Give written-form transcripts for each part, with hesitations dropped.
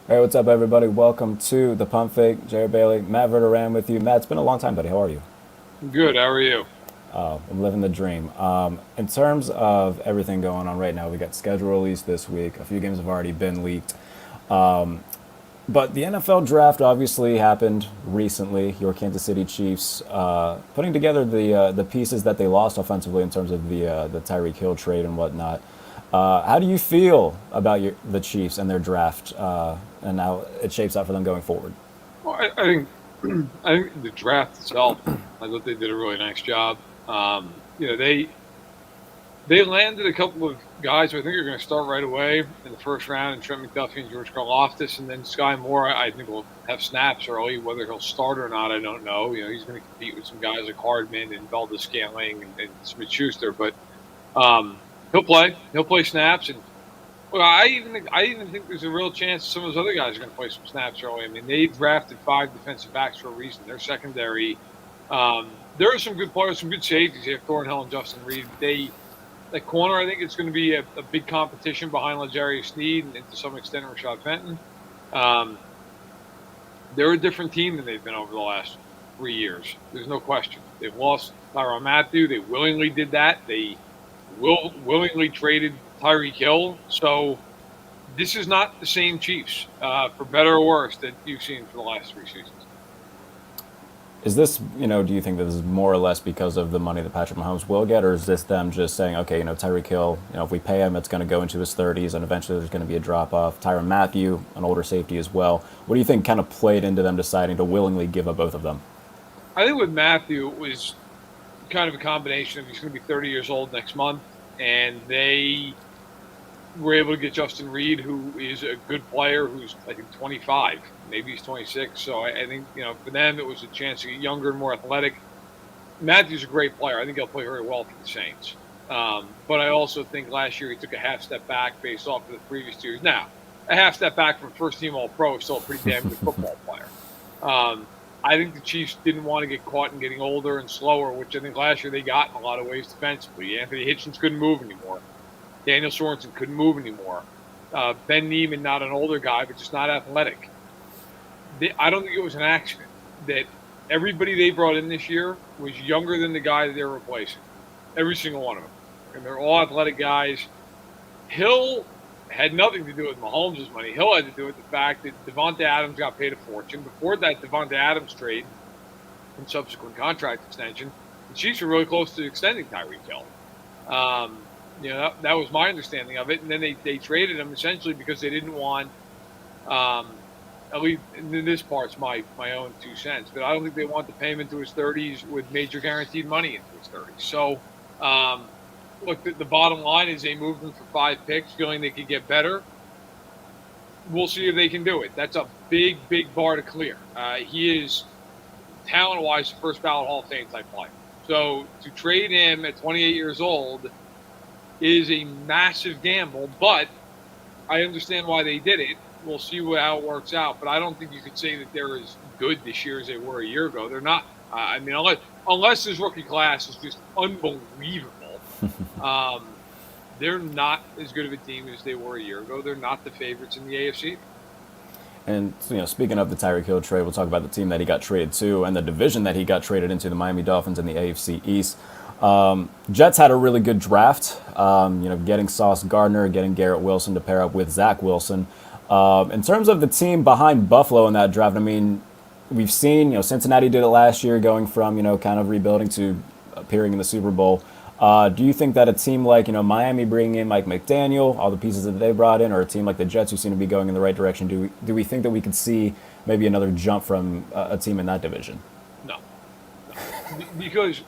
Hey, what's up, everybody? Welcome to the Pump Fake. Jerry Bailey, Matt Verderame with you. Matt, it's been a long time, buddy. How are you? Good. How are you? I'm living the dream. In terms of everything going on right now, we got schedule released this week. A few games have already been leaked. But the NFL draft obviously happened recently. Your Kansas City Chiefs putting together the pieces that they lost offensively in terms of the Tyreek Hill trade and whatnot. How do you feel about the Chiefs and their draft and how it shapes out for them going forward? Well, I think I think the draft itself, I thought they did a really nice job. They landed a couple of guys who I think are going to start right away in the first round, and Trent McDuffie and George Karlaftis, and then Sky Moore. I think will have snaps early. Whether he'll start or not, I don't know. He's going to compete with some guys like Hardman and Valdez Scantling and Smith Schuster, but he'll play. He'll play snaps, and well, I even think there's a real chance some of those other guys are going to play some snaps early. I mean, they drafted 5 defensive backs for a reason. Their secondary, there are some good players, some good safeties. They have Thornhill and Justin Reed. That corner, I think it's going to be a big competition behind L'Jarius Sneed and to some extent Rashad Fenton. Um, they're a different team than they've been over the last 3 years. There's no question. They've lost Tyrann Mathieu. They willingly did that. They willingly traded Tyreek Hill. So this is not the same Chiefs, for better or worse, that you've seen for the last 3 seasons. Is this, do you think that this is more or less because of the money that Patrick Mahomes will get, or is this them just saying, okay, Tyreek Hill, if we pay him, it's going to go into his 30s, and eventually there's going to be a drop off. Tyrann Mathieu, an older safety as well. What do you think kind of played into them deciding to willingly give up both of them? I think with Matthew, it was kind of a combination of he's going to be 30 years old next month, and they were able to get Justin Reed, who is a good player, who's I think 25, maybe he's 26. So I think for them it was a chance to get younger and more athletic. Matthew's a great player. I think he'll play very well for the Saints. But I also think last year he took a half step back based off of the previous 2 years. Now, a half step back from first team All Pro is still a pretty damn good football player. I think the Chiefs didn't want to get caught in getting older and slower, which I think last year they got in a lot of ways defensively. Anthony Hitchens couldn't move anymore. Daniel Sorensen couldn't move anymore. Ben Neiman, not an older guy, but just not athletic. I don't think it was an accident that everybody they brought in this year was younger than the guy that they're replacing. Every single one of them. And they're all athletic guys. Hill had nothing to do with Mahomes' money. Hill had to do with the fact that Devonta Adams got paid a fortune. Before that Devonta Adams trade and subsequent contract extension, the Chiefs were really close to extending Tyreek Hill. That was my understanding of it. And then they traded him essentially because they didn't want, at least in this part's my own 2 cents, but I don't think they want to pay him into his 30s with major guaranteed money into his 30s. So, look, the bottom line is they moved him for 5 picks, feeling they could get better. We'll see if they can do it. That's a big, big bar to clear. He is, talent-wise, the first ballot Hall of Fame type player. So to trade him at 28 years old is a massive gamble, but I understand why they did it. We'll see how it works out, but I don't think you could say that they're as good this year as they were a year ago. They're not. I mean, unless this rookie class is just unbelievable, they're not as good of a team as they were a year ago. They're not the favorites in the AFC. And so, speaking of the Tyreek Hill trade, we'll talk about the team that he got traded to and the division that he got traded into, the Miami Dolphins in the AFC East. Jets had a really good draft. Getting Sauce Gardner, getting Garrett Wilson to pair up with Zach Wilson. In terms of the team behind Buffalo in that draft, I mean, we've seen, Cincinnati did it last year, going from, kind of rebuilding to appearing in the Super Bowl. Do you think that a team like, Miami bringing in Mike McDaniel, all the pieces that they brought in, or a team like the Jets who seem to be going in the right direction, do we think that we could see maybe another jump from a team in that division? No, no, because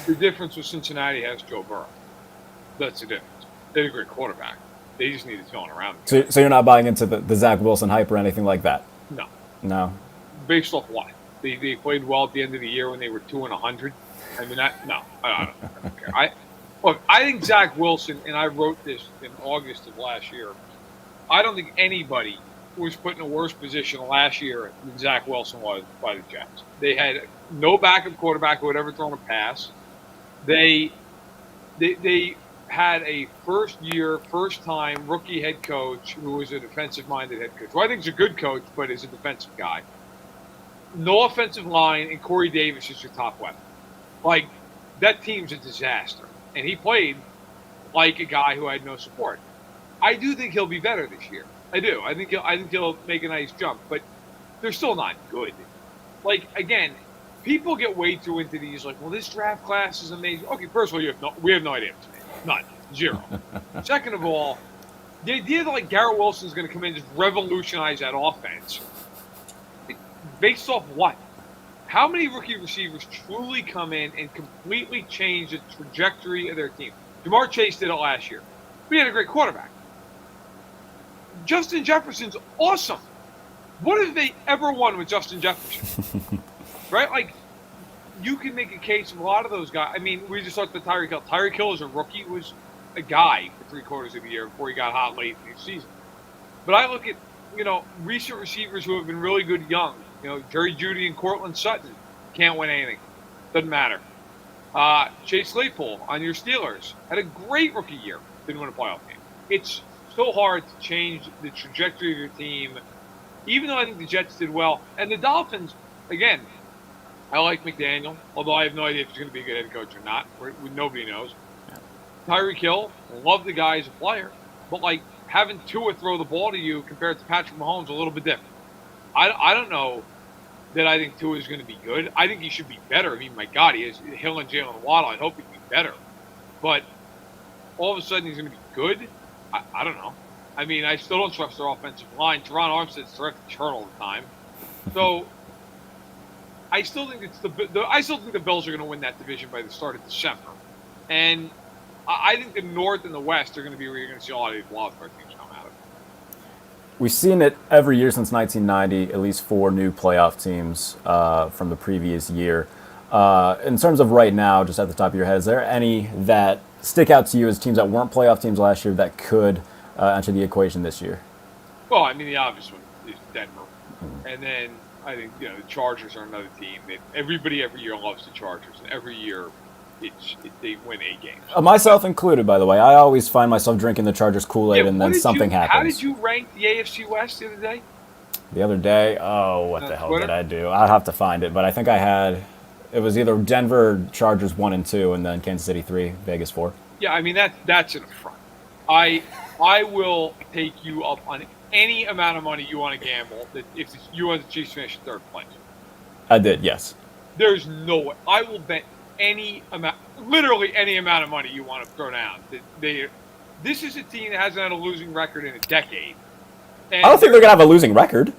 the difference with Cincinnati has Joe Burrow. That's the difference. They had a great quarterback. They just needed someone around the guy. So you're not buying into the Zach Wilson hype or anything like that? No, No. based off what? They played well at the end of the year when they were 2-100. I mean, no, I don't care. I think Zach Wilson, and I wrote this in August of last year. I don't think anybody was put in a worse position last year than Zach Wilson was by the Jets. They had no backup quarterback who had ever thrown a pass. They had a first-time rookie head coach who was a defensive-minded head coach, who I think is a good coach, but is a defensive guy. No offensive line, and Corey Davis is your top weapon. Like, that team's a disaster. And he played like a guy who had no support. I do think he'll be better this year. I do. I think he'll make a nice jump, but they're still not good. Like, again, people get way too into these, like, well, this draft class is amazing. Okay, first of all, we have no idea what's amazing. None. Zero. Second of all, the idea that, like, Garrett Wilson's going to come in and just revolutionize that offense, based off what? How many rookie receivers truly come in and completely change the trajectory of their team? Jamar Chase did it last year. We had a great quarterback. Justin Jefferson's awesome. What have they ever won with Justin Jefferson? Right? Like, you can make a case of a lot of those guys. I mean, we just talked about Tyreek Hill. Tyreek Hill as a rookie was a guy for 3/4 of the year before he got hot late in the season. But I look at, recent receivers who have been really good young. Jerry Jeudy and Cortland Sutton can't win anything. Doesn't matter. Chase Claypool on your Steelers had a great rookie year. Didn't win a playoff game. It's so hard to change the trajectory of your team, even though I think the Jets did well. And the Dolphins, again, I like McDaniel, although I have no idea if he's going to be a good head coach or not. Nobody knows. Tyreek Hill, love the guy as a player, but, like, having Tua throw the ball to you compared to Patrick Mahomes is a little bit different. I don't know that I think Tua is going to be good. I think he should be better. I mean, my God, he is Hill and Jalen Waddle. I hope he can be better. But all of a sudden he's going to be good? I don't know. I mean, I still don't trust their offensive line. Teron Armstead's terrific turn all the time. So I still think the Bills are going to win that division by the start of December. And I think the North and the West are going to be where you're going to see a lot of these wildcard teams come out of. We've seen it every year since 1990, at least 4 new playoff teams from the previous year. In terms of right now, just at the top of your head, is there any that stick out to you as teams that weren't playoff teams last year that could enter the equation this year? Well, I mean, the obvious one is Denver. And then I think, the Chargers are another team that everybody every year loves the Chargers. And every year they win 8 games. Myself included, by the way. I always find myself drinking the Chargers Kool-Aid and then something happens. How did you rank the AFC West the other day? The other day? Oh, what the hell did I do? I'll have to find it. But I think I had... It was either Denver Chargers 1 and 2, and then Kansas City 3, Vegas 4. Yeah, I mean that's an affront. I will take you up on any amount of money you want to gamble that if you want the Chiefs finish in 3rd place. I did, yes. There's no way. I will bet literally any amount of money you want to throw down. This is a team that hasn't had a losing record in a decade. And I don't think they're going to have a losing record.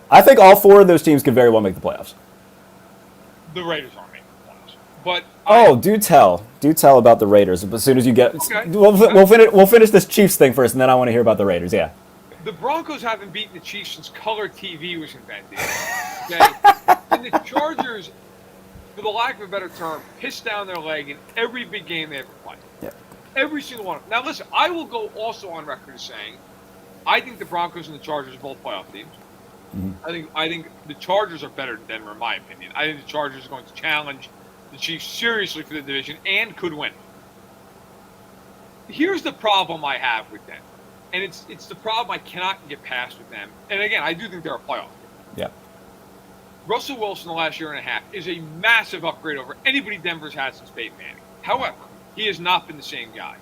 I think all 4 of those teams could very well make the playoffs. The Raiders aren't making the playoffs. But do tell about the Raiders. As soon as you get, okay. We'll finish this Chiefs thing first, and then I want to hear about the Raiders. Yeah. The Broncos haven't beaten the Chiefs since color TV was invented. Okay, and the Chargers, for the lack of a better term, pissed down their leg in every big game they ever played. Yeah. Every single one. Now listen, I will go also on record as saying, I think the Broncos and the Chargers are both playoff teams. Mm-hmm. I think the Chargers are better than Denver, in my opinion. I think the Chargers are going to challenge the Chiefs seriously for the division and could win. Here's the problem I have with Denver, and it's the problem I cannot get past with them. And again, I do think they're a playoff team. Yeah. Russell Wilson, the last year and a half, is a massive upgrade over anybody Denver's had since Peyton Manning. However, he has not been the same guy.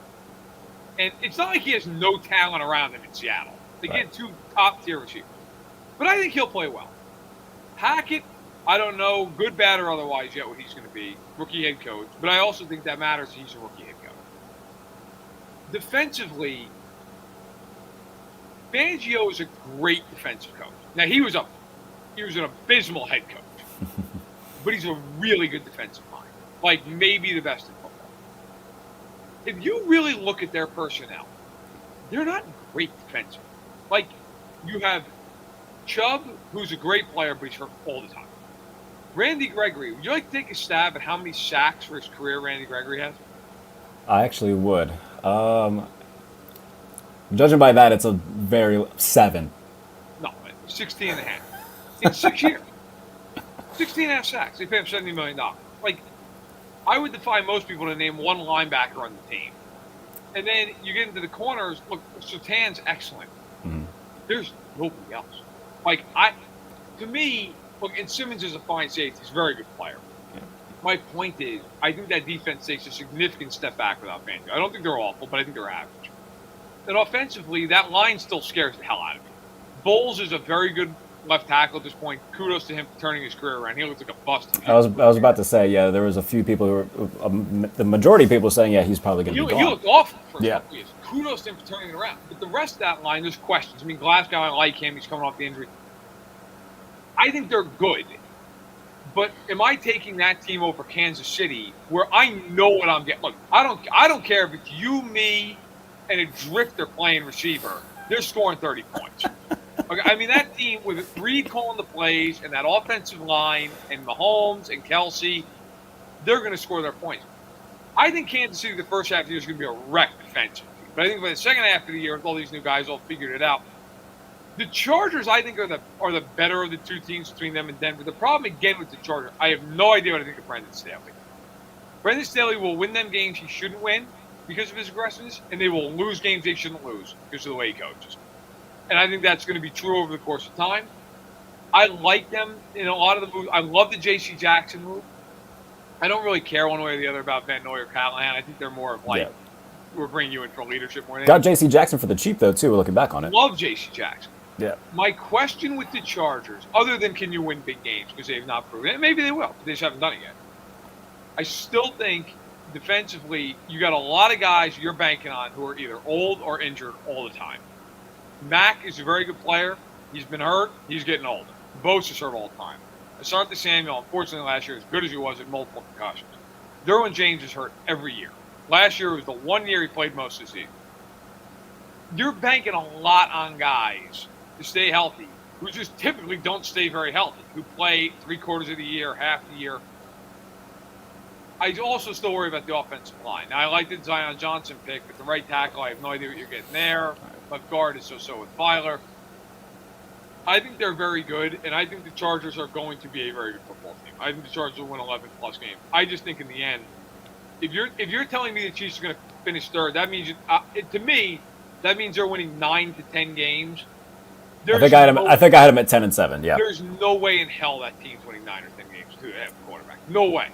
And it's not like he has no talent around him in Seattle. They get 2 top-tier receivers. But I think he'll play well. Hackett, I don't know, good, bad, or otherwise yet what he's going to be. Rookie head coach. But I also think that matters. He's a rookie head coach. Defensively, Fangio is a great defensive coach. Now, he was an abysmal head coach. But he's a really good defensive mind. Like, maybe the best in football. If you really look at their personnel, they're not great defensively. Like, you have Chubb, who's a great player, but he's hurt all the time. Randy Gregory, would you like to take a stab at how many sacks for his career Randy Gregory has? I actually would. Judging by that, it's a very 7. No, 16 and a half. In 6 years. 16 and a half sacks. They pay him $70 million. Like, I would defy most people to name one linebacker on the team And then you get into the corners. Look, Sertan's excellent. Mhm. There's nobody else. To me, look, and Simmons is a fine safety. He's a very good player. My point is, I think that defense takes a significant step back without Van Noy. I don't think they're awful, but I think they're average. And offensively, that line still scares the hell out of me. Bowles is a very good left tackle at this point. Kudos to him for turning his career around. He looks like a bust. I was about to say, yeah, there was a few people who were, the majority of people saying, yeah, he's probably going to be gone. He looked awful for Yeah. a couple years. Kudos to him for turning it around. But the rest of that line, there's questions. I mean, Glasgow, I like him. He's coming off the injury. I think they're good. But am I taking that team over Kansas City, where I know what I'm getting? Look, I don't care if it's you, me, and a drifter playing receiver. They're scoring 30 points. Okay, I mean, that team with Reed calling the plays and that offensive line and Mahomes and Kelsey, they're going to score their points. I think Kansas City the first half of the year is going to be a wreck defensively. But I think by the second half of the year, with all these new guys all figured it out, the Chargers, I think, are the better of the two teams between them and Denver. The problem, again, with the Chargers, I have no idea what I think of Brendan Staley. Brendan Staley will win them games he shouldn't win because of his aggressiveness, and they will lose games they shouldn't lose because of the way he coaches. And I think that's going to be true over the course of time. I like them in a lot of the moves. I love the J.C. Jackson move. I don't really care one way or the other about Van Noy or Callahan. I think they're more of like, we're bringing you in for leadership more than Got J.C. Jackson for the cheap, though, too, looking back on it. Love J.C. Jackson. Yeah. My question with the Chargers, other than can you win big games, because they have not proven it, maybe they will, but they just haven't done it yet. I still think defensively, you got a lot of guys you're banking on who are either old or injured all the time. Mack is a very good player. He's been hurt. He's getting older. Bosa's hurt all the time. Asante Samuel, unfortunately, last year, as good as he was, had multiple concussions. Derwin James is hurt every year. Last year was the 1 year he played most of the season. You're banking a lot on guys to stay healthy, who just typically don't stay very healthy, who play 3/4 of the year, half the year. I also still worry about the offensive line. Now, I like the Zion Johnson pick, but the right tackle, I have no idea what you're getting there. Left guard is so-so with Filer. I think they're very good, and I think the Chargers are going to be a very good football team. I think the Chargers will win 11-plus games. I just think in the end, if you're telling me the Chiefs are going to finish third, that means to me that means they're winning 9 to 10 games. I think I had him at 10-7. Yeah. There's no way in hell that team's winning 9 or 10 games to have a quarterback. No way.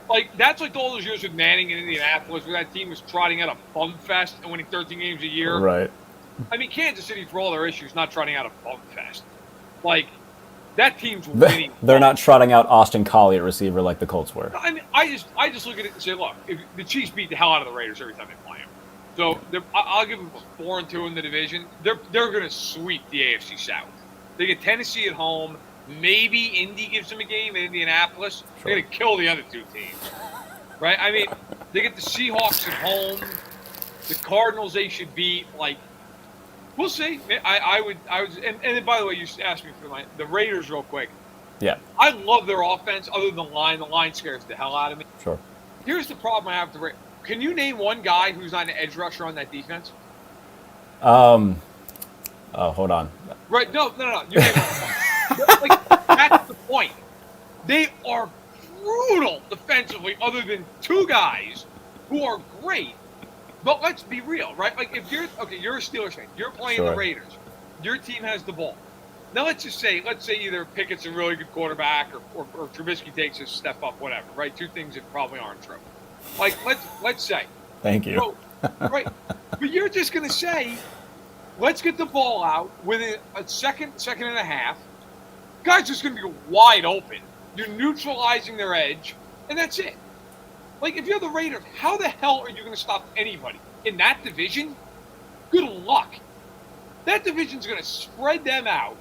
Like, that's like all those years with Manning in Indianapolis, where that team was trotting out a bum fest and winning 13 games a year. Right. I mean, Kansas City, for all their issues, not trotting out a bum fest. Like, that team's winning. They're not trotting out Austin Collie at receiver like the Colts were. I mean, I just look at it and say, look, if the Chiefs beat the hell out of the Raiders every time they play them. So I'll give them a 4-2 in the division. They're going to sweep the AFC South. They get Tennessee at home. Maybe Indy gives them a game in Indianapolis. Sure. They're going to kill the other two teams. Right? I mean, they get the Seahawks at home. The Cardinals they should beat. Like, we'll see. I would, and then, by the way, you asked me for the Raiders real quick. Yeah. I love their offense other than the line. The line scares the hell out of me. Sure. Here's the problem I have with the Raiders. Can you name one guy who's not an edge rusher on that defense? Oh, hold on. Right. No. You name one. Like, that's the point. They are brutal defensively other than two guys who are great. But let's be real, right? Like, if you're a Steelers fan. You're playing the Raiders. Your team has the ball. Now, let's say either Pickett's a really good quarterback or Trubisky takes a step up, whatever, right? Two things that probably aren't true. Like, let's say. Thank you. So, right. But you're just going to say, let's get the ball out within a second and a half. Guys just going to be wide open. You're neutralizing their edge, and that's it. Like, if you're the Raiders, how the hell are you going to stop anybody in that division? Good luck. That division's going to spread them out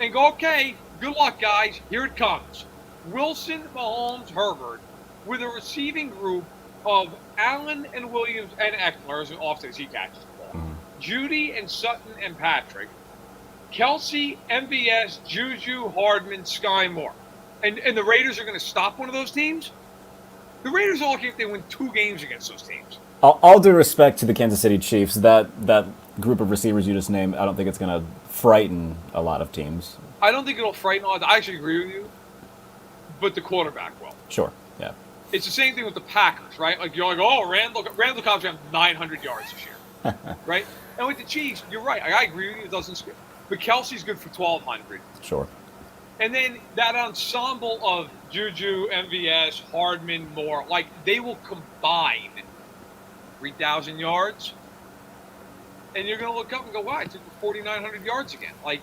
and go, okay, good luck, guys. Here it comes. Wilson, Mahomes, Herbert, with a receiving group of Allen and Williams and Eckler as an offset as he catches the ball. Mm-hmm. Judy and Sutton and Patrick. Kelsey, MVS, Juju, Hardman, Sky Moore. And the Raiders are going to stop one of those teams? The Raiders are lucky if they win 2 games against those teams. All due respect to the Kansas City Chiefs, that group of receivers you just named, I don't think it's going to frighten a lot of teams. I don't think it'll frighten a lot. I actually agree with you. But the quarterback will. Sure, yeah. It's the same thing with the Packers, right? Like, you're like, oh, Randall Cobb's got 900 yards this year, right? And with the Chiefs, you're right. I agree with you. It doesn't scare. But Kelsey's good for 1,200. Sure. And then that ensemble of Juju, MVS, Hardman, Moore, like, they will combine 3,000 yards. And you're going to look up and go, wow, I took 4,900 yards again. Like,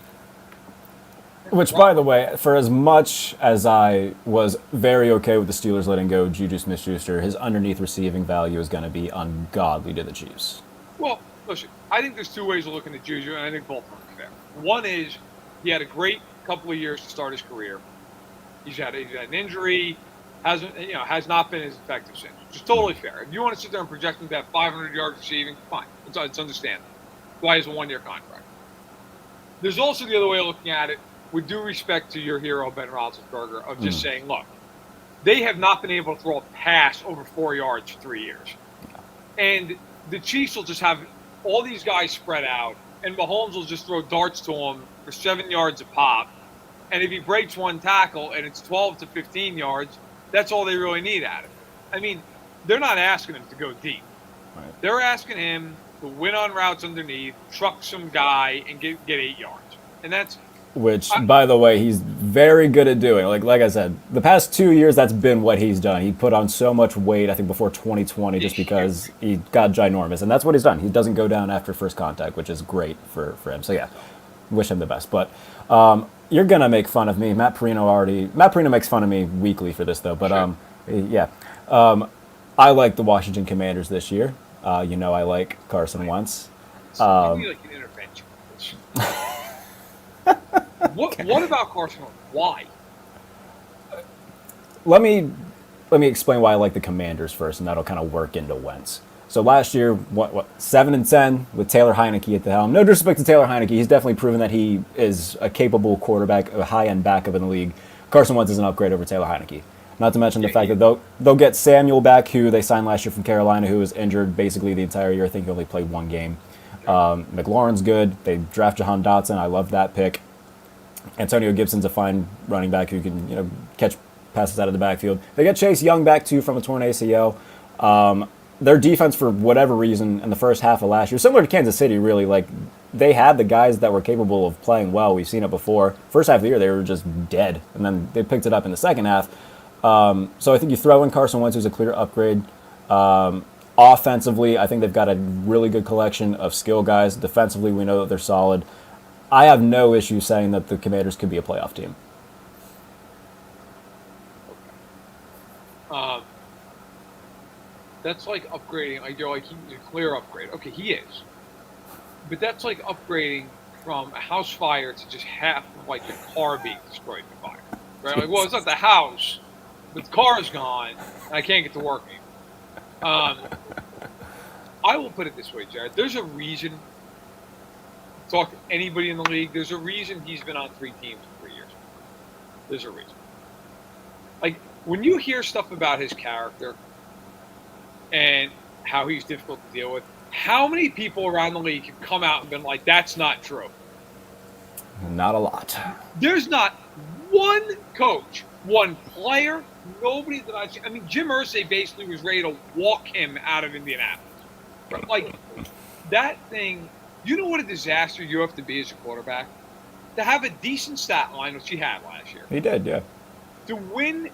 which, by the way, for as much as I was very okay with the Steelers letting go Juju Smith-Schuster, his underneath receiving value is going to be ungodly to the Chiefs. Well, listen, I think there's two ways of looking at Juju, and I think both are fair. One is he had a great couple of years to start his career. He's had an injury, has not been as effective since, which is totally fair. If you want to sit there and project him to have 500 yards receiving, fine. It's understandable. Why is a one-year contract? There's also the other way of looking at it, with due respect to your hero, Ben Roethlisberger, of just saying, look, they have not been able to throw a pass over 4 yards for 3 years. And the Chiefs will just have all these guys spread out, and Mahomes will just throw darts to him for 7 yards a pop. And if he breaks one tackle and it's 12 to 15 yards, that's all they really need out of it. I mean, they're not asking him to go deep. Right. They're asking him to win on routes underneath, truck some guy, and get 8 yards. And that's... Which, by the way, he's very good at doing. Like I said, the past 2 years, that's been what he's done. He put on so much weight, I think, before 2020, just because he got ginormous. And that's what he's done. He doesn't go down after first contact, which is great for him. So, yeah, wish him the best. But you're going to make fun of me. Matt Perino makes fun of me weekly for this, though. But, I like the Washington Commanders this year. I like Carson Wentz. So you need like an intervention. What about Carson? Why? Let me explain why I like the Commanders first, and that'll kind of work into Wentz. So last year, 7-10 with Taylor Heineke at the helm. No disrespect to Taylor Heineke, he's definitely proven that he is a capable quarterback, a high-end backup in the league. Carson Wentz is an upgrade over Taylor Heineke. Not to mention the fact that they'll get Samuel back, who they signed last year from Carolina, who was injured basically the entire year. I think he only played one game. McLaurin's good. They draft Jahan Dotson. I love that pick. Antonio Gibson's a fine running back who can, catch passes out of the backfield. They get Chase Young back too from a torn ACL. Their defense, for whatever reason, in the first half of last year, similar to Kansas City, really, like they had the guys that were capable of playing well. We've seen it before. First half of the year, they were just dead, and then they picked it up in the second half. So I think you throw in Carson Wentz, who's a clear upgrade. Offensively, I think they've got a really good collection of skill guys. Defensively, we know that they're solid. I have no issue saying that the Commanders could be a playoff team. That's like upgrading. Like he's a clear upgrade. Okay, he is. But that's like upgrading from a house fire to just half of like the car being destroyed by fire. Right? Like, well, it's not the house, but the car's gone, and I can't get to work anymore. I will put it this way, Jared. There's a reason. Talk to anybody in the league. There's a reason he's been on 3 teams in 3 years. There's a reason. Like, when you hear stuff about his character and how he's difficult to deal with, how many people around the league have come out and been like, that's not true? Not a lot. There's not one coach, one player, nobody that I've seen. I mean, Jim Irsay basically was ready to walk him out of Indianapolis. Like, that thing, you know what a disaster you have to be as a quarterback? To have a decent stat line, which he had last year. He did, yeah. To win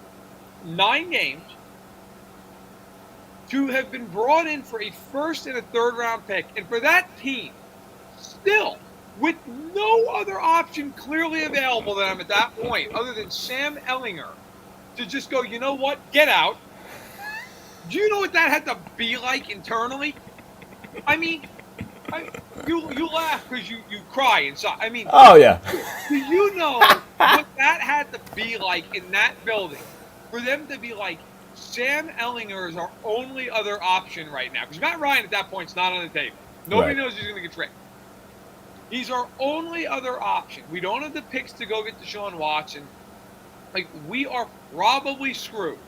9 games, to have been brought in for a first and a third round pick, and for that team, still, with no other option clearly available to them at that point, other than Sam Ellinger, to just go, you know what, get out. Do you know what that had to be like internally? I mean, you laugh because you cry inside. I mean, oh yeah. Do you know what that had to be like in that building for them to be like, Sam Ellinger is our only other option right now? Because Matt Ryan at that point is not on the table. Nobody knows he's going to get traded. He's our only other option. We don't have the picks to go get Deshaun Watson. Like, we are probably screwed.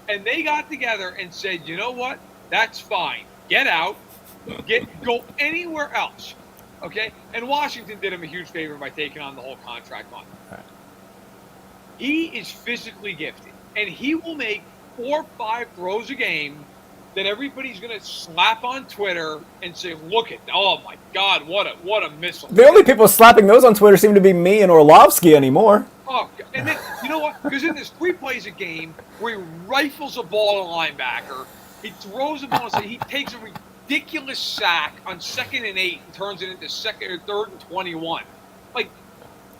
And they got together and said, you know what? That's fine. Get out. Go anywhere else. Okay? And Washington did him a huge favor by taking on the whole contract on him. Right. He is physically gifted. And he will make 4 or 5 throws a game that everybody's going to slap on Twitter and say, "Look at, oh my God, what a missile!" The only people slapping those on Twitter seem to be me and Orlovsky anymore. Oh, and then you know what? Because then there's 3 plays a game where he rifles a ball at a linebacker, he throws a ball, and he takes a ridiculous sack on 2nd and 8 and turns it into 2nd or 3rd and 21. Like,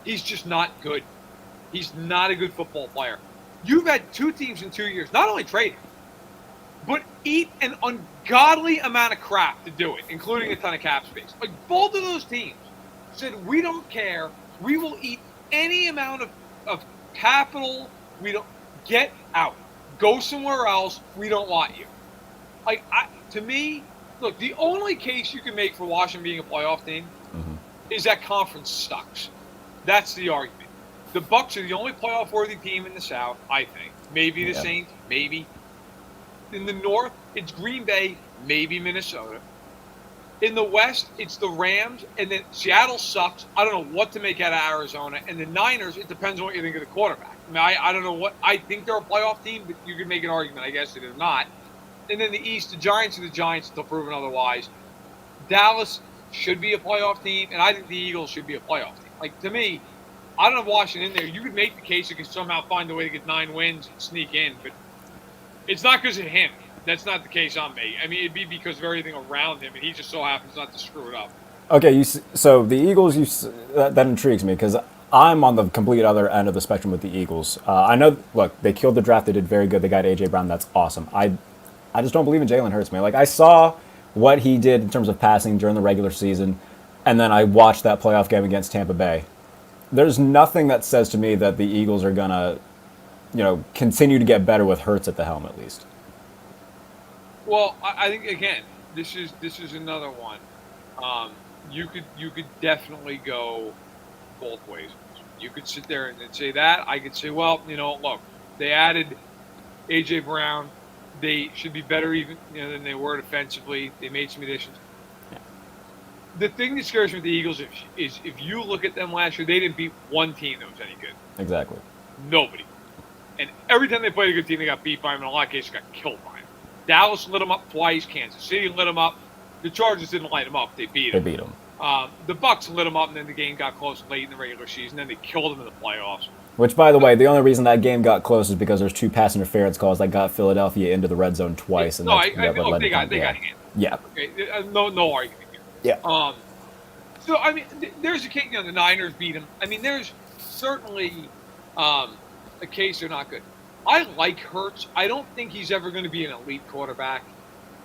he's just not good. He's not a good football player. You've had 2 teams in 2 years not only trade him, but eat an ungodly amount of crap to do it, including a ton of cap space. Like, both of those teams said, we don't care. We will eat any amount of capital. We don't get out. Go somewhere else. We don't want you. Like, to me, look, the only case you can make for Washington being a playoff team is that conference sucks. That's the argument. The Bucs are the only playoff-worthy team in the South, I think. Maybe the Saints, maybe. In the North, it's Green Bay, maybe Minnesota. In the West, it's the Rams, and then Seattle sucks. I don't know what to make out of Arizona. And the Niners, it depends on what you think of the quarterback. I mean, I don't know what – I think they're a playoff team, but you can make an argument, I guess, that they're not. And then the East, the Giants are the Giants until proven otherwise. Dallas should be a playoff team, and I think the Eagles should be a playoff team. Like, to me, I don't have Washington in there. You could make the case you could somehow find a way to get 9 wins and sneak in, but it's not because of him. That's not the case on me. I mean, it'd be because of everything around him, and he just so happens not to screw it up. Okay, so the Eagles, that intrigues me because I'm on the complete other end of the spectrum with the Eagles. I know, look, they killed the draft. They did very good. They got A.J. Brown. That's awesome. I just don't believe in Jalen Hurts, man. Like, I saw what he did in terms of passing during the regular season, and then I watched that playoff game against Tampa Bay. There's nothing that says to me that the Eagles are going to, continue to get better with Hurts at the helm at least. Well, I think again, this is another one. You could definitely go both ways. You could sit there and say that. I could say, well, look, they added A.J. Brown. They should be better even than they were defensively. They made some additions. Yeah. The thing that scares me with the Eagles is if you look at them last year, they didn't beat one team that was any good. Exactly. Nobody. And every time they played a good team, they got beat by them. In a lot of cases, got killed by them. Dallas lit them up twice. Kansas City lit them up. The Chargers didn't light them up. They beat them. The Bucs lit them up, and then the game got close late in the regular season. Then they killed them in the playoffs. Which, by the way, the only reason that game got close is because there's 2 pass interference calls that got Philadelphia into the red zone twice. And they got handled. Yeah. Okay. No argument here. Yeah. So, I mean, there's a case, the Niners beat them. I mean, there's certainly a case they're not good. I like Hurts. I don't think he's ever going to be an elite quarterback.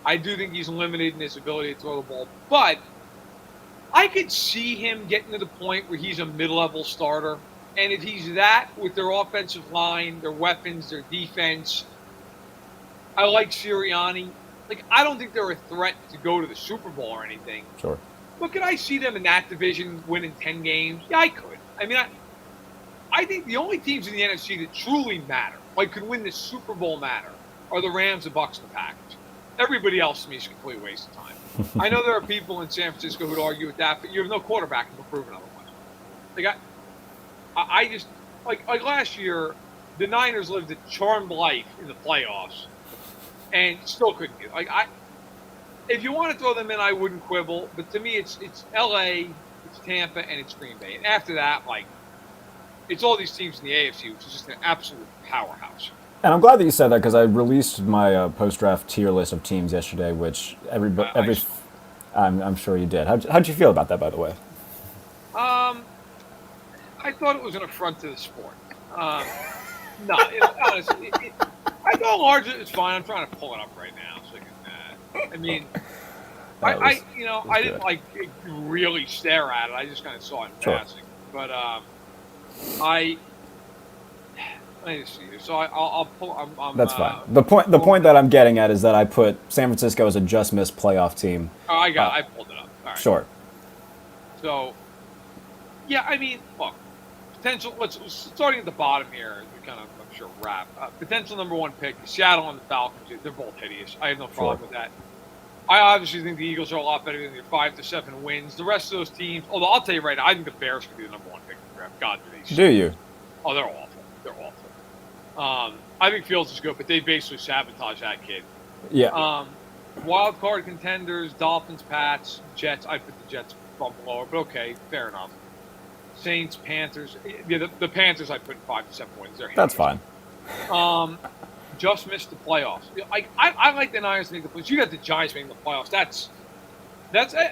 I do think he's limited in his ability to throw the ball. But I could see him getting to the point where he's a mid-level starter. And if he's that with their offensive line, their weapons, their defense, I like Sirianni. Like, I don't think they're a threat to go to the Super Bowl or anything. Sure. But could I see them in that division winning 10 games? Yeah, I could. I mean, I think the only teams in the NFC that truly matter, like could win the Super Bowl matter, are the Rams, the Bucs, and the Packers. Everybody else to me is a complete waste of time. I know there are people in San Francisco who'd argue with that, but you have no quarterback to prove otherwise. Like, I just like last year, the Niners lived a charmed life in the playoffs, and still couldn't get. If you want to throw them in, I wouldn't quibble. But to me, it's L.A., it's Tampa, and it's Green Bay. And after that, it's all these teams in the AFC, which is just an absolute powerhouse. And I'm glad that you said that because I released my post-draft tier list of teams yesterday, which I'm sure you did. How'd you feel about that, by the way? I thought it was an affront to the sport. Honestly, I thought largely it's fine. I'm trying to pull it up right now. So I mean, I didn't really stare at it. I just kind of saw it in passing. But let me see. So I'll pull. That's fine. The point that I'm getting at is that I put San Francisco as a just missed playoff team. Oh, I pulled it up. All right. Sure. So, yeah, I mean, look, potential. Starting at the bottom here. We kind of, I'm sure, wrap. Potential number 1 pick: Seattle and the Falcons. They're both hideous. I have no problem with that. I obviously think the Eagles are a lot better than their 5 to 7 wins. The rest of those teams, although I'll tell you right now, I think the Bears could be the number 1 pick in the draft. God, do they? Do you? Oh, they're awful. They're awful. I think Fields is good, but they basically sabotage that kid. Yeah. Wild card contenders: Dolphins, Pats, Jets. I put the Jets bump lower, but okay, fair enough. Saints, Panthers. Yeah, the Panthers I put in 5 to 7 wins. They're That's hammies. fine. Just missed the playoffs. I like the Niners to make the playoffs. You got the Giants making the playoffs. That's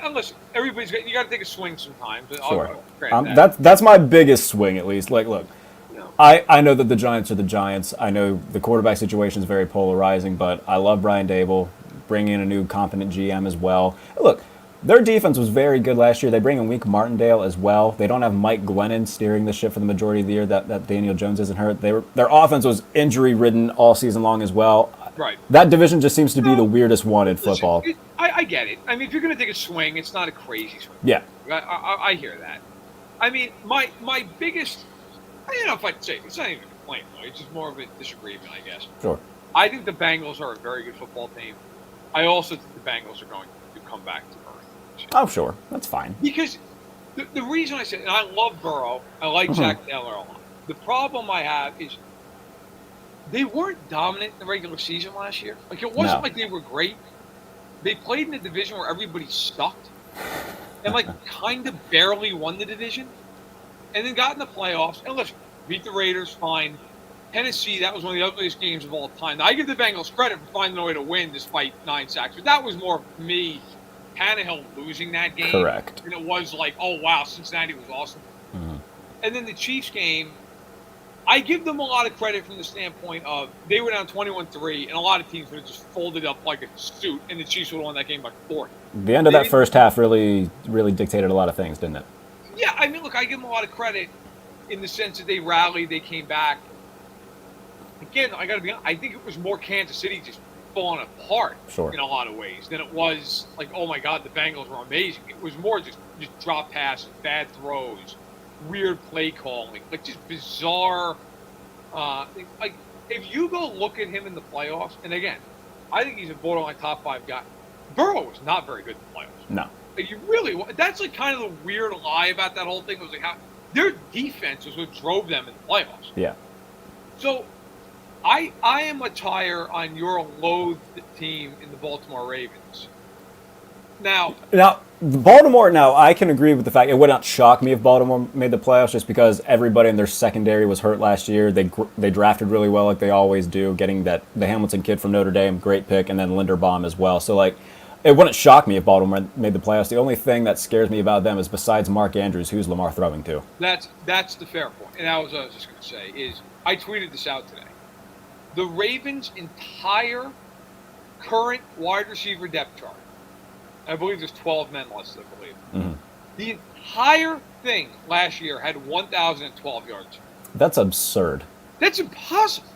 unless everybody's got, you got to take a swing sometimes. Sure. That. That's my biggest swing, at least. Like, look, No. I know that the Giants are the Giants. I know the quarterback situation is very polarizing, but I love Brian Dable. Bring in a new competent GM as well. Look, their defense was very good last year. They bring in Wink Martindale as well. They don't have Mike Glennon steering the ship for the majority of the year. That Daniel Jones isn't hurt. Their offense was injury ridden all season long as well. Right. That division just seems to be the weirdest one in football. I get it. I mean, if you're going to take a swing, it's not a crazy swing. Yeah. I hear that. I mean, my biggest, I don't know if I'd say, it's not even a complaint, though. It's just more of a disagreement, I guess. Sure. I think the Bengals are a very good football team. I also think the Bengals are going to come back to earth. Oh, sure. That's fine. Because the reason I said, and I love Burrow, I like Zach Taylor a lot. The problem I have is they weren't dominant in the regular season last year. Like, it wasn't like they were great. They played in a division where everybody sucked and, like, kind of barely won the division and then got in the playoffs. And listen, beat the Raiders, fine. Tennessee, that was one of the ugliest games of all time. Now, I give the Bengals credit for finding a way to win despite 9 sacks, but that was more for me, Tannehill losing that game. Correct. And it was like, oh, wow, Cincinnati was awesome. Mm-hmm. And then the Chiefs game, I give them a lot of credit from the standpoint of they were down 21-3, and a lot of teams would have just folded up like a suit, and the Chiefs would have won that game by 40. The end of that first half really dictated a lot of things, didn't it? Yeah, I mean, look, I give them a lot of credit in the sense that they rallied, they came back. Again, I got to be honest, I think it was more Kansas City just falling apart in a lot of ways than it was like, oh my God, the Bengals were amazing. It was more just drop passes, bad throws, weird play calling, like just bizarre. Like if you go look at him in the playoffs, and again, I think he's a borderline top 5 guy. Burrow was not very good in the playoffs. No. Like you really, that's like kind of the weird lie about that whole thing. Was like how their defense was what drove them in the playoffs. Yeah. So I am a tire on your loathed team in the Baltimore Ravens. Now, Baltimore. Now, I can agree with the fact it would not shock me if Baltimore made the playoffs, just because everybody in their secondary was hurt last year. They drafted really well, like they always do, getting the Hamilton kid from Notre Dame, great pick, and then Linderbaum as well. So like, it wouldn't shock me if Baltimore made the playoffs. The only thing that scares me about them is besides Mark Andrews, who's Lamar throwing to? That's the fair point. And that was what I was just going to say is I tweeted this out today. The Ravens' entire current wide receiver depth chart, I believe there's 12 men listed, I believe. Mm-hmm. The entire thing last year had 1,012 yards. That's absurd. That's impossible.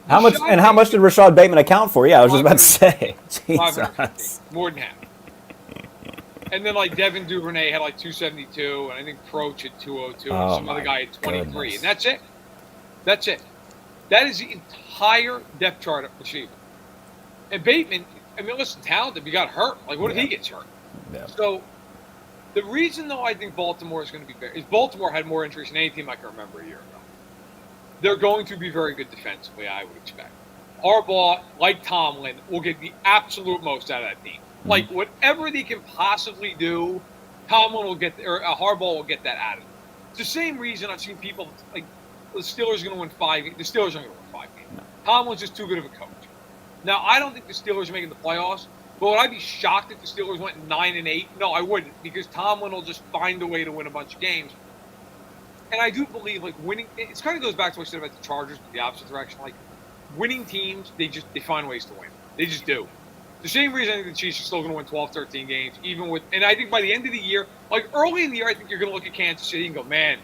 How much did Rashad Bateman account for? Yeah, I was just about to say. Jesus. More than half. And then like Devin Duvernay had like 272, and I think Proch had 202, and some other guy had 23, goodness. and that's it. That's it. That is the entire depth chart at receiver. And Bateman, I mean, listen, talented, but he got hurt. Like, what if he gets hurt? Yeah. So, the reason, though, I think Baltimore is going to be better is Baltimore had more injuries than any team I can remember a year ago. They're going to be very good defensively, I would expect. Harbaugh, like Tomlin, will get the absolute most out of that team. Mm-hmm. Like, whatever they can possibly do, Tomlin will get, or Harbaugh will get that out of them. It's the same reason I've seen people, like, the Steelers are going to win 5 games. The Steelers aren't going to win 5 games. No. Tomlin's just too good of a coach. Now, I don't think the Steelers are making the playoffs, but would I be shocked if the Steelers went 9-8? No, I wouldn't, because Tomlin will just find a way to win a bunch of games. And I do believe, like, winning, it kind of goes back to what I said about the Chargers, but the opposite direction. Like, winning teams, they find ways to win. They just do. The same reason I think the Chiefs are still going to win 12, 13 games, even with, and I think by the end of the year, like early in the year, I think you're going to look at Kansas City and go, man,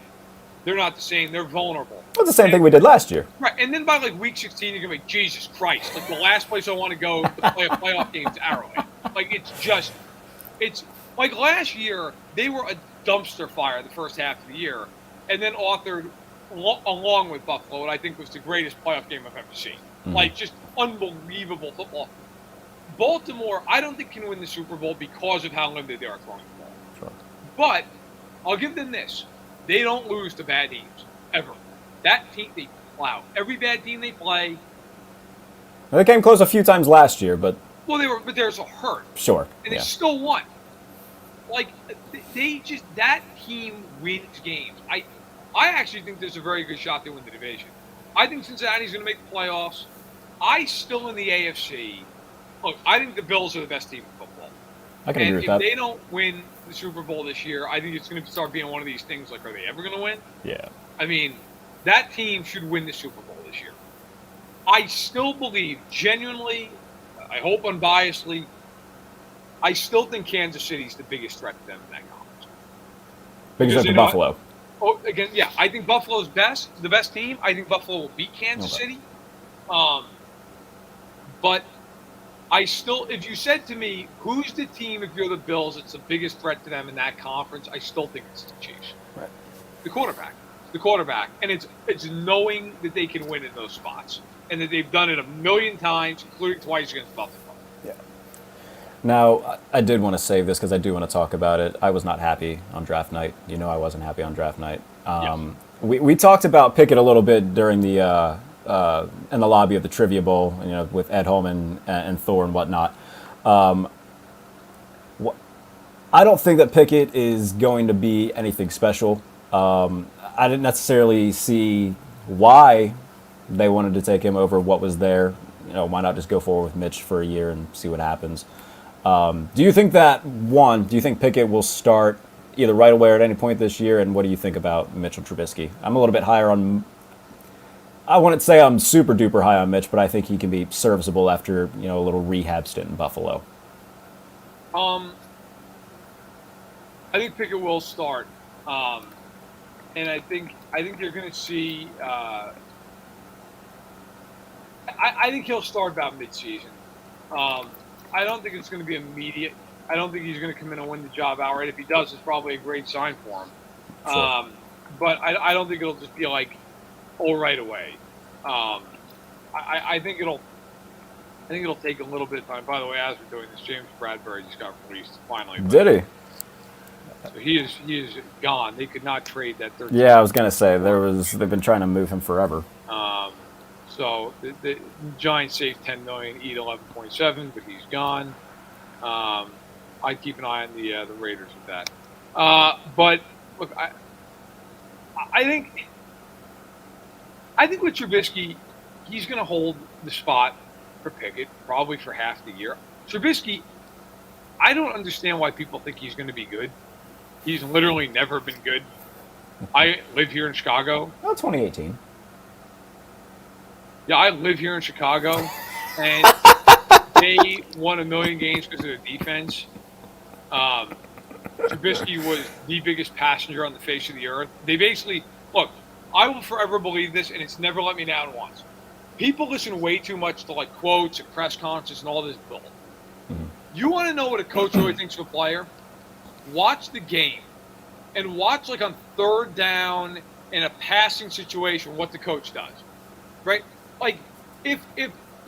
they're not the same. They're vulnerable. That's the same thing we did last year. Right. And then by like week 16, you're going to be, Jesus Christ. Like the last place I want to go to play a playoff game is Arrowhead. Like it's like last year, they were a dumpster fire the first half of the year and then authored along with Buffalo what I think was the greatest playoff game I've ever seen. Mm-hmm. Like just unbelievable football. Baltimore, I don't think can win the Super Bowl because of how limited they are throwing the ball. Sure. But I'll give them this. They don't lose to bad teams, ever. That team, they wow. Every bad team they play, They came close a few times last year, but well, but there's a hurt, sure. and they Yeah. still won. Like they just that team wins games. I actually think there's a very good shot they win the division. I think Cincinnati's going to make the playoffs. I still in the AFC. Look, I think the Bills are the best team in football. I can And agree with if that. they don't win the Super Bowl this year, I think it's going to start being one of these things like, are they ever going to win? Yeah. I mean, that team should win the Super Bowl this year. I still believe, genuinely, I hope unbiasedly, I still think Kansas City's the biggest threat to them in that conference. Biggest threat to know, Buffalo. Again, yeah, I think Buffalo's the best team. I think Buffalo will beat Kansas City. But I still, if you said to me, who's the team, if you're the Bills, it's the biggest threat to them in that conference, I still think it's the Chiefs. Right. The quarterback. And it's knowing that they can win in those spots and that they've done it a million times, including twice against Buffalo. Yeah. Now, I did want to save this because I do want to talk about it. I was not happy on draft night. You know I wasn't happy on draft night. Yes. We talked about Pickett a little bit during the in the lobby of the Trivia Bowl, you know, with Ed Holman and Thor and whatnot. I don't think that Pickett is going to be anything special. I didn't necessarily see why they wanted to take him over what was there. You know, why not just go forward with Mitch for a year and see what happens? Do you think do you think Pickett will start either right away or at any point this year? And what do you think about Mitchell Trubisky? I'm a little bit higher on. I wouldn't say I'm super duper high on Mitch, but I think he can be serviceable after, you know, a little rehab stint in Buffalo. I think Pickett will start, and I think you're going to see. I think he'll start about midseason. I don't think it's going to be immediate. I don't think he's going to come in and win the job outright. If he does, it's probably a great sign for him. Sure. But I don't think it'll just be like, all right away. I think it'll take a little bit of time. By the way, as we're doing this, James Bradbury just got released finally. Did he? So he is gone. They could not trade that 13. Yeah, I was gonna say they've been trying to move him forever. So the Giants saved $10 million, eat 11.7, but he's gone. I keep an eye on the Raiders with that. But look, I think with Trubisky, he's going to hold the spot for Pickett probably for half the year. Trubisky, I don't understand why people think he's going to be good. He's literally never been good. I live here in Chicago. Oh, 2018. Yeah, I live here in Chicago, and they won a million games because of their defense. Trubisky was the biggest passenger on the face of the earth. They basically, look, I will forever believe this, and it's never let me down once. People listen way too much to like quotes and press conferences and all this bull. Mm-hmm. You want to know what a coach really thinks of a player? Watch the game, and watch like on third down in a passing situation what the coach does, right? Like if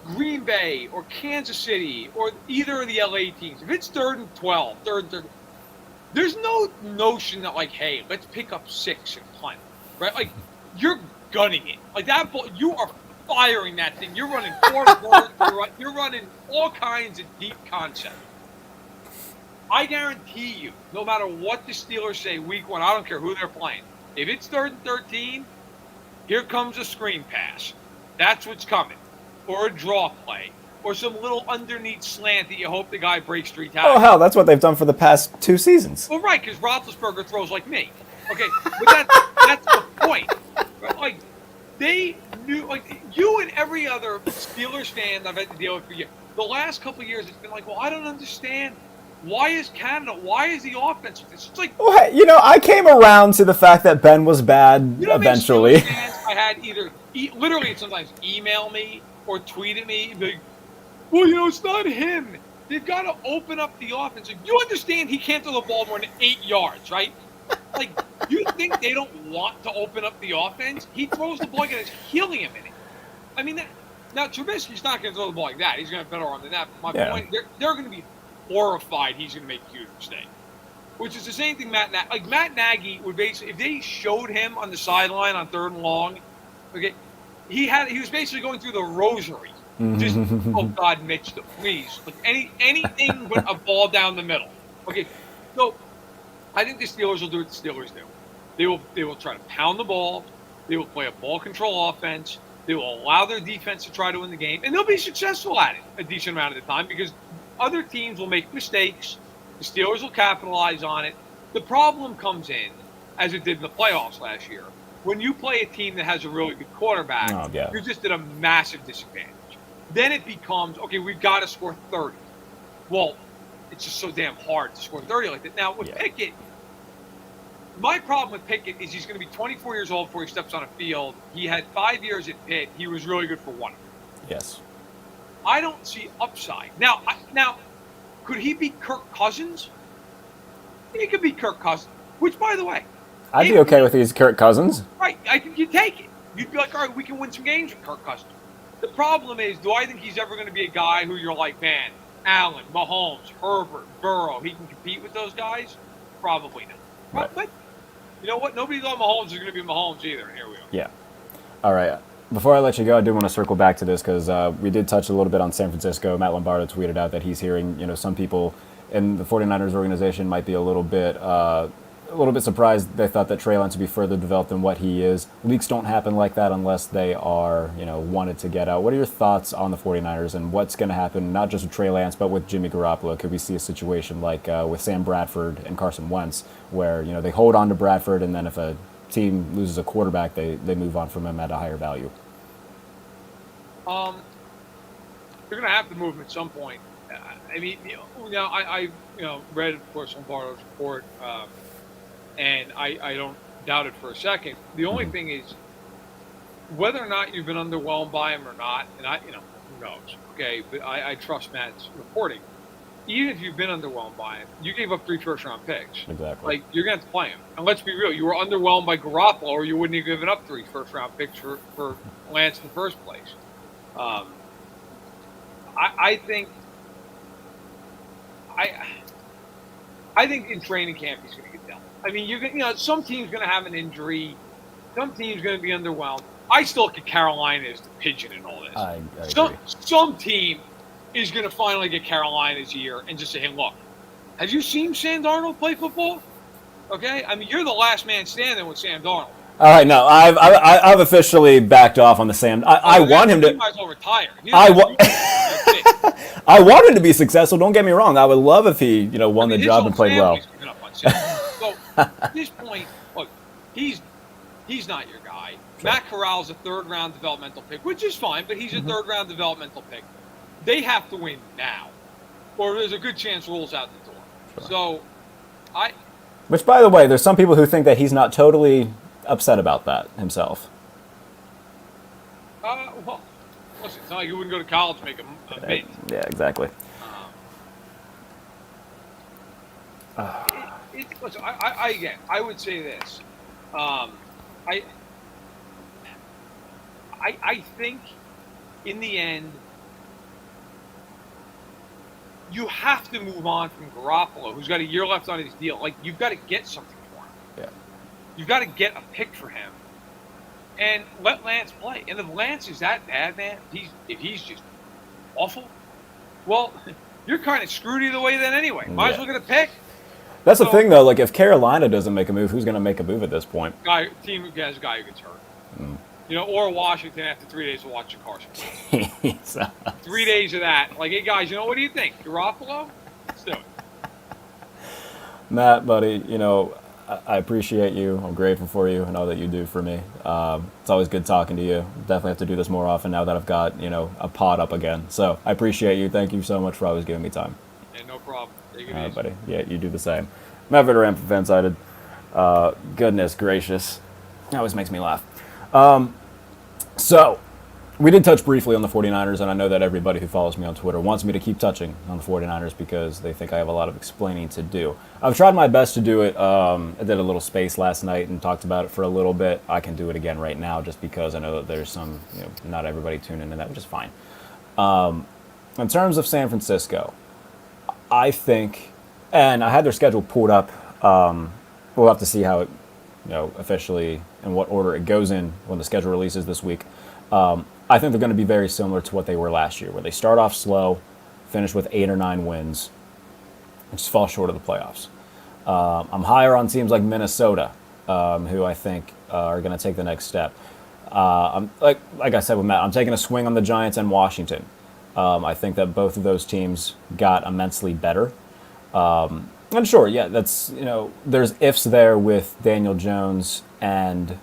Green Bay or Kansas City or either of the LA teams, if it's 3rd and 12, there's no notion that like, hey, let's pick up 6 and punt, right? Like you're gunning it, like that ball, you are firing that thing. You're running forward, you're running all kinds of deep concepts. I guarantee you, no matter what the Steelers say week 1, I don't care who they're playing. If it's 3rd and 13, here comes a screen pass. That's what's coming. Or a draw play. Or some little underneath slant that you hope the guy breaks 3 tackles. Oh, hell, that's what they've done for the past 2 seasons. Well, right, because Roethlisberger throws like me. Okay, but that's the point. Right? Like, they knew, like, you and every other Steelers fan I've had to deal with for years, the last couple of years, it's been like, well, I don't understand. Why is Canada? Why is the offense? It's like, well, hey, you know, I came around to the fact that Ben was bad eventually. Fans I had either literally sometimes email me or tweet at me, and be like, well, you know, it's not him. They've got to open up the offense. Like, you understand he can't throw the ball more than 8 yards, right? Like, you think they don't want to open up the offense? He throws the ball and it's helium in it. I mean, now Trubisky's not going to throw the ball like that. He's going to have better arm than that. But my point, they're going to be horrified he's going to make a huge mistake. Which is the same thing Matt Nagy would basically, if they showed him on the sideline on 3rd and long, okay, he was basically going through the rosary. Just, oh God, Mitch, please, like anything but a ball down the middle. Okay, so I think the Steelers will do what the Steelers do. They will try to pound the ball. They will play a ball control offense. They will allow their defense to try to win the game, and they'll be successful at it a decent amount of the time because other teams will make mistakes. The Steelers will capitalize on it. The problem comes in, as it did in the playoffs last year, when you play a team that has a really good quarterback, you're just at a massive disadvantage. Then it becomes, okay, we've got to score 30. Well, it's just so damn hard to score 30 like that. Now, with Pickett, my problem with Pickett is he's going to be 24 years old before he steps on a field. He had 5 years at Pitt. He was really good for one of them. Yes. I don't see upside. Now, could he be Kirk Cousins? He could be Kirk Cousins, which, by the way, I'd be okay with these Kirk Cousins. Right. You take it. You'd be like, all right, we can win some games with Kirk Cousins. The problem is, do I think he's ever going to be a guy who you're like, man, Allen, Mahomes, Herbert, Burrow, he can compete with those guys? Probably not. Right. But you know what? Nobody thought Mahomes was going to be Mahomes either. Here we are. Yeah. All right. Before I let you go, I do want to circle back to this because we did touch a little bit on San Francisco. Matt Lombardo tweeted out that he's hearing, some people in the 49ers organization might be a little bit surprised. They thought that Trey Lance would be further developed than what he is. Leaks don't happen like that unless they are, wanted to get out. What are your thoughts on the 49ers and what's going to happen, not just with Trey Lance, but with Jimmy Garoppolo? Could we see a situation like with Sam Bradford and Carson Wentz where, they hold on to Bradford and then if a team loses a quarterback, they move on from him at a higher value? They're going to have to move him at some point. I mean, I read, of course, Lombardo's report, and I don't doubt it for a second. The only thing is whether or not you've been underwhelmed by him or not, and who knows, okay? But I trust Matt's reporting. Even if you've been underwhelmed by him, you gave up 3 first-round picks. Exactly. Like, you're going to have to play him. And let's be real, you were underwhelmed by Garoppolo, or you wouldn't have given up 3 first-round picks for Lance in the first place. I think in training camp he's going to get dealt. I mean, some team's going to have an injury. Some team's going to be underwhelmed. I still look at Carolina as the pigeon in all this. I agree. Some team is going to finally get Carolina's ear and just say, hey, look, have you seen Sam Darnold play football? Okay? I mean, you're the last man standing with Sam Darnold. All right, no, I've officially backed off on the Sam. I want him to. You might as well retire. I want him to be successful. Don't get me wrong. I would love if he, won the job and played well. So at this point, look, he's not your guy. Sure. Matt Corral's a 3rd-round developmental pick, which is fine, but he's a 3rd-round developmental pick. They have to win now, or there's a good chance rolls out the door. Sure. So, Which, by the way, there's some people who think that he's not totally upset about that himself. Well, listen, it's not like you wouldn't go to college to make a mint. Yeah, exactly. Listen, I would say this. I think in the end, you have to move on from Garoppolo, who's got a year left on his deal. Like, you've got to get something for him. Yeah. You've got to get a pick for him and let Lance play. And if Lance is that bad, man, if he's just awful, well, you're kind of screwed either way then anyway. Might as well get a pick. That's the thing, though. Like, if Carolina doesn't make a move, who's going to make a move at this point? Team who has a guy who gets hurt. Or Washington after 3 days of watching Carson. 3 days of that. Like, hey, guys, what do you think? Garoppolo? Let's do it. Matt, buddy, I appreciate you. I'm grateful for you and all that you do for me. It's always good talking to you. Definitely have to do this more often now that I've got, a pod up again. So I appreciate you. Thank you so much for always giving me time. Yeah, no problem. Take it all right, easy. buddy. Yeah, you do the same. Matt Verderame from Fansided. Goodness gracious. It always makes me laugh. So, we did touch briefly on the 49ers, and I know that everybody who follows me on Twitter wants me to keep touching on the 49ers because they think I have a lot of explaining to do. I've tried my best to do it. I did a little space last night and talked about it for a little bit. I can do it again right now just because I know that there's some, not everybody tuning into that, which is fine. In terms of San Francisco, I think, and I had their schedule pulled up. We'll have to see how it officially in what order it goes in when the schedule releases this week. I think they're going to be very similar to what they were last year, where they start off slow, finish with 8 or 9 wins, and just fall short of the playoffs. I'm higher on teams like Minnesota, who I think are going to take the next step. Like I said with Matt, I'm taking a swing on the Giants and Washington. I think that both of those teams got immensely better. And sure, yeah, that's, there's ifs there with Daniel Jones and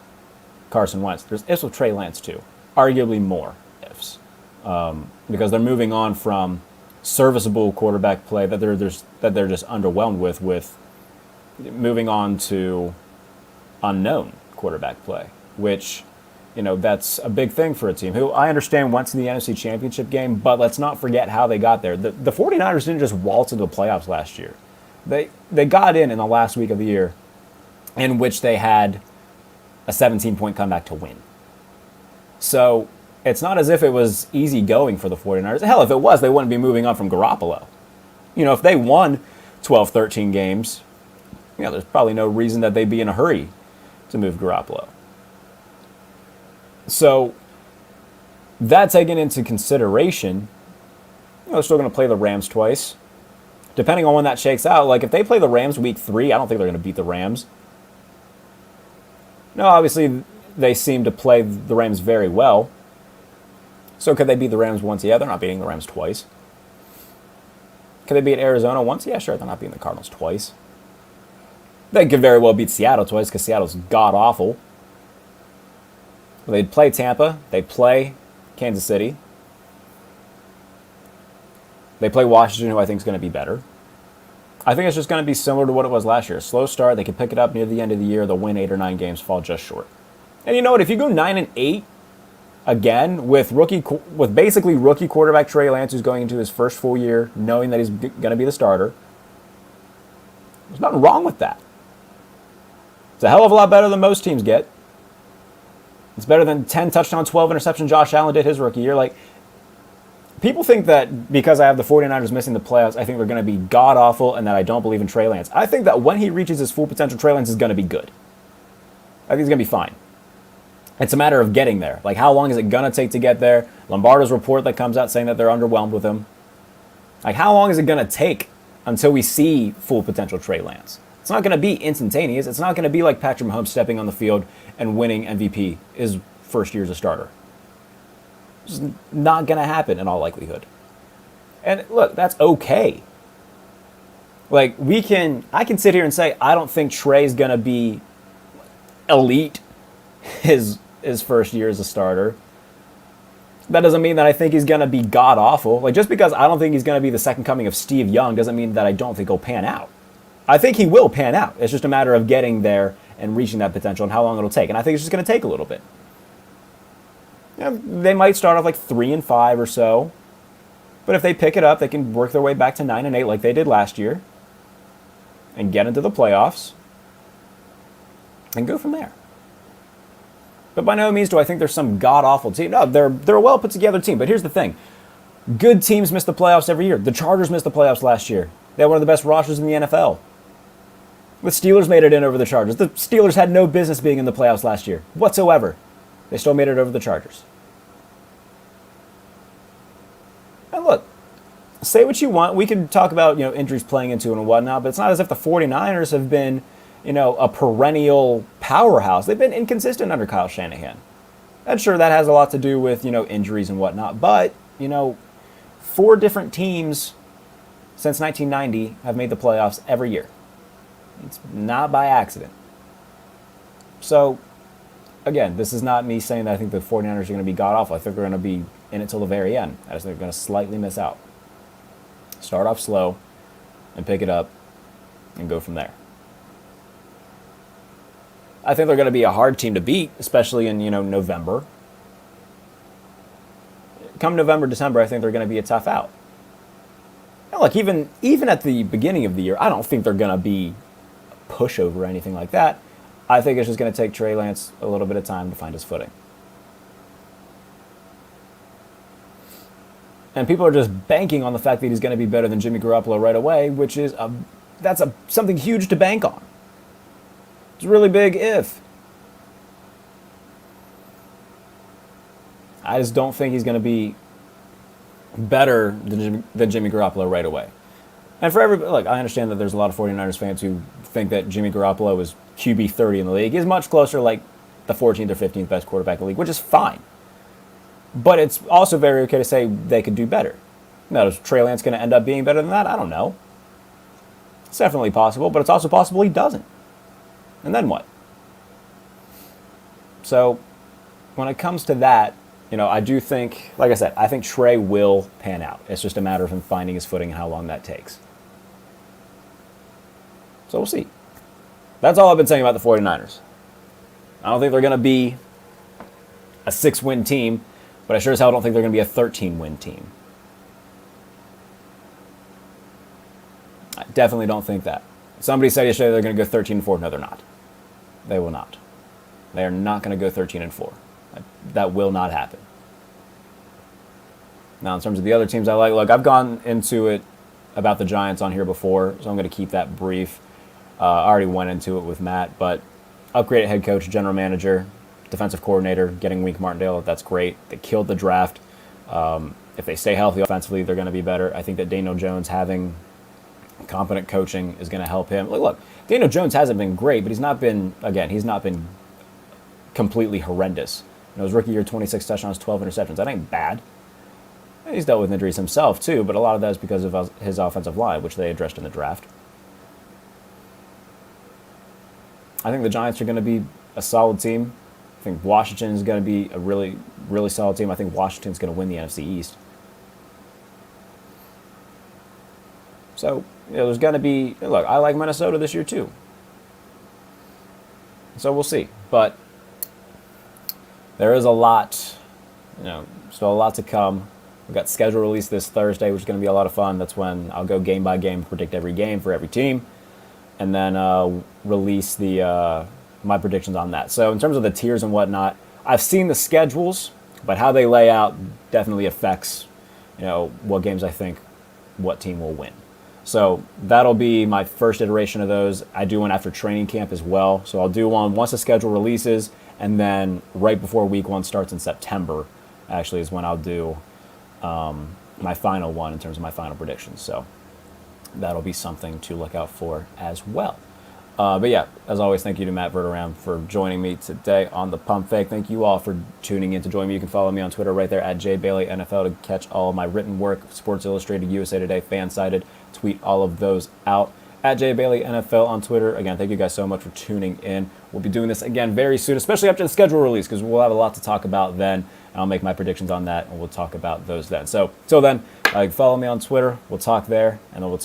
Carson Wentz. There's ifs with Trey Lance too, arguably more ifs, because they're moving on from serviceable quarterback play that they're just underwhelmed with moving on to unknown quarterback play, which, that's a big thing for a team who I understand went to the NFC Championship game, but let's not forget how they got there. The 49ers didn't just waltz into the playoffs last year. They got in the last week of the year, in which they had a 17-point comeback to win. So it's not as if it was easy going for the 49ers. Hell, if it was, they wouldn't be moving on from Garoppolo. If they won 12, 13 games, there's probably no reason that they'd be in a hurry to move Garoppolo. So that taken into consideration, they're still going to play the Rams twice. Depending on when that shakes out, like if they play the Rams week 3, I don't think they're going to beat the Rams. No, obviously they seem to play the Rams very well. So could they beat the Rams once? Yeah, they're not beating the Rams twice. Could they beat Arizona once? Yeah, sure, they're not beating the Cardinals twice. They could very well beat Seattle twice because Seattle's god-awful. They'd play Tampa. They play Kansas City. They play Washington, who I think is going to be better. I think it's just going to be similar to what it was last year. A slow start. They can pick it up near the end of the year. They'll win 8 or 9 games, fall just short. And you know what? If you go 9-8 again with basically rookie quarterback Trey Lance, who's going into his first full year, knowing that he's going to be the starter, there's nothing wrong with that. It's a hell of a lot better than most teams get. It's better than 10 touchdowns, 12 interceptions Josh Allen did his rookie year. Like, people think that because I have the 49ers missing the playoffs, I think they're going to be god-awful and that I don't believe in Trey Lance. I think that when he reaches his full potential, Trey Lance is going to be good. I think he's going to be fine. It's a matter of getting there. Like, how long is it going to take to get there? Lombardo's report that comes out saying that they're underwhelmed with him. Like, how long is it going to take until we see full potential Trey Lance? It's not going to be instantaneous. It's not going to be like Patrick Mahomes stepping on the field and winning MVP his first year as a starter. It's just not going to happen in all likelihood. And look, that's okay. Like, I can sit here and say, I don't think Trey's going to be elite his first year as a starter. That doesn't mean that I think he's going to be god-awful. Like, just because I don't think he's going to be the second coming of Steve Young doesn't mean that I don't think he'll pan out. I think he will pan out. It's just a matter of getting there and reaching that potential and how long it'll take. And I think it's just going to take a little bit. They might start off like 3-5 or so. But if they pick it up, they can work their way back to 9-8 like they did last year. And get into the playoffs. And go from there. But by no means do I think there's some god-awful team. No, they're a well-put-together team. But here's the thing. Good teams miss the playoffs every year. The Chargers missed the playoffs last year. They had one of the best rosters in the NFL. The Steelers made it in over the Chargers. The Steelers had no business being in the playoffs last year whatsoever. They still made it over the Chargers. And look, say what you want. We can talk about, injuries playing into it and whatnot, but it's not as if the 49ers have been, a perennial powerhouse. They've been inconsistent under Kyle Shanahan. And sure, that has a lot to do with, injuries and whatnot. But, 4 different teams since 1990 have made the playoffs every year. It's not by accident. So, again, this is not me saying that I think the 49ers are going to be god-awful. I think they're going to be in it till the very end. I just think they're going to slightly miss out. Start off slow and pick it up and go from there. I think they're going to be a hard team to beat, especially in, November. Come November, December, I think they're going to be a tough out. And look, even at the beginning of the year, I don't think they're going to be a pushover or anything like that. I think it's just going to take Trey Lance a little bit of time to find his footing. And people are just banking on the fact that he's going to be better than Jimmy Garoppolo right away, which is something huge to bank on. It's a really big if. I just don't think he's going to be better than Jimmy Garoppolo right away. And for everybody, look, I understand that there's a lot of 49ers fans who think that Jimmy Garoppolo is QB 30 in the league. He's much closer, like the 14th or 15th best quarterback in the league, which is fine. But it's also very okay to say they could do better. Now, is Trey Lance going to end up being better than that? I don't know. It's definitely possible, but it's also possible he doesn't. And then what? So, when it comes to that, I do think, like I said, I think Trey will pan out. It's just a matter of him finding his footing and how long that takes. So we'll see. That's all I've been saying about the 49ers. I don't think they're going to be a 6-win team, but I sure as hell don't think they're going to be a 13-win team. I definitely don't think that. Somebody said yesterday they're going to go 13-4. No, they're not. They will not. They are not going to go 13-4. That will not happen. Now, in terms of the other teams I like, look, I've gone into it about the Giants on here before, so I'm going to keep that brief. I already went into it with Matt, but upgraded head coach, general manager, defensive coordinator, getting Wink Martindale, that's great. They killed the draft. If they stay healthy offensively, they're going to be better. I think that Daniel Jones having competent coaching is going to help him. Look, Daniel Jones hasn't been great, but he's not been completely horrendous. His rookie year, 26 touchdowns, 12 interceptions. That ain't bad. He's dealt with injuries himself, too, but a lot of that is because of his offensive line, which they addressed in the draft. I think the Giants are going to be a solid team. I think Washington is going to be a really, really solid team. I think Washington's going to win the NFC East. So, there's going to be... Look, I like Minnesota this year, too. So we'll see. But there is a lot, still a lot to come. We've got schedule release this Thursday, which is going to be a lot of fun. That's when I'll go game by game, predict every game for every team, and then release my predictions on that. So in terms of the tiers and whatnot, I've seen the schedules, but how they lay out definitely affects, what games I think what team will win. So that'll be my first iteration of those. I do one after training camp as well. So I'll do one once the schedule releases, and then right before week 1 starts in September, actually, is when I'll do my final one in terms of my final predictions. So that'll be something to look out for as well. But yeah, as always, thank you to Matt Verderame for joining me today on the Pump Fake. Thank you all for tuning in to join me. You can follow me on Twitter right there at JBaileyNFL to catch all of my written work, Sports Illustrated, USA Today, Fansided. Tweet all of those out at JBaileyNFL on Twitter. Again, thank you guys so much for tuning in. We'll be doing this again very soon, especially after the schedule release, because we'll have a lot to talk about then. I'll make my predictions on that, and we'll talk about those then. So, till then, follow me on Twitter. We'll talk there, and then we'll talk